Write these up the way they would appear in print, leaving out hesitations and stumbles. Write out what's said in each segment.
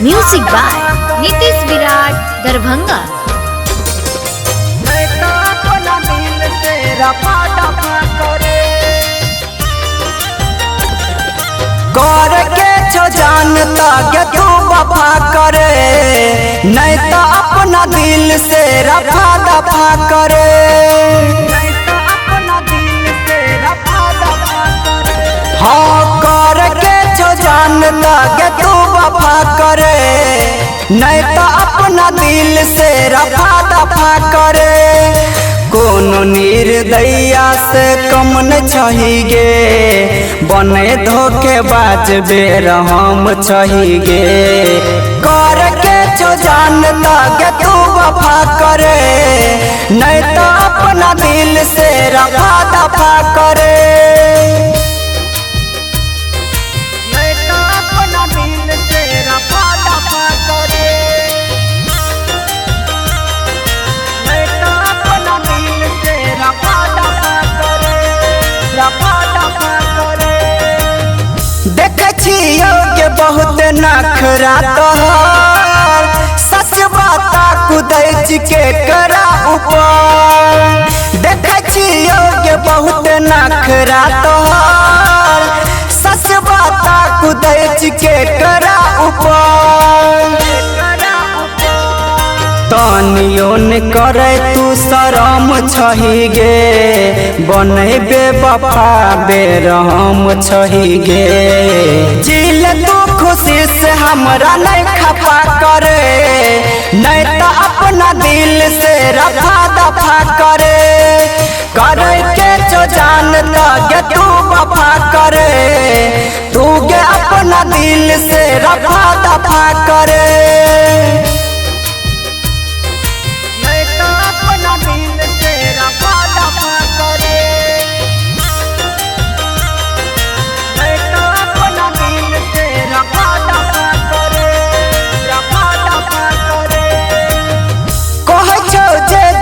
Music by Nitish विराट दरभंगा। कर के छो जानता के तू वफा करे, नहीं तो अपना दिल से रफा दफा करे। हाँ कर के छो जानता के तू वफा करे, नहीं तो अपना दिल से रफा दफा करे। कोनो निर्दया से कम न चाहिए, बने धोखेबाज बेरहम चाहिए। कर के छो जानता के तू वफा करे, नहीं तो अपना दिल से रफा दफा करे। देखे बहुत नखरा तोहर, सच बात कुदैच के करा ऊपर। देखे बहुत नखरा तोहर, सच बात कुदैच के करा ऊपर। तनियो न करे तू शरम छहिगे, बने बेवफा बेरहम छहिगे। जिल तू खुशी से हमरा नहीं खफा करे, नहीं तो अपना दिल से रफा दफा करे। करे के जो जानता के तू वफा करे, तू के अपना दिल से रफा दफा करे।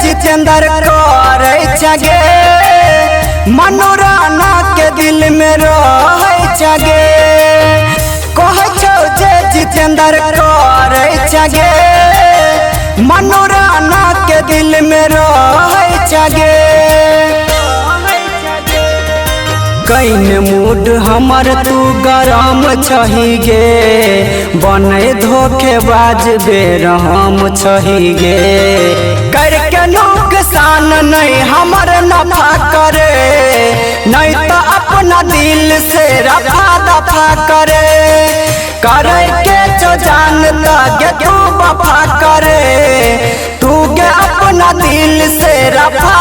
जितेंद्र करे छगे, मनोराना के दिल में रहे छगे। कहे छो जे जितेंद्र करे छगे, मनोराना के दिल में रहे छगे। कैन मूड हमर तू गरम छहिगे, बने धोखेबाज बेरहम छहिगे। करके नुकसान नहीं हमर नफा करे, नहीं तो अपना दिल से रफा दफा करे। करे के जो जानता के तू वफा करे, तू के अपना दिल से रफा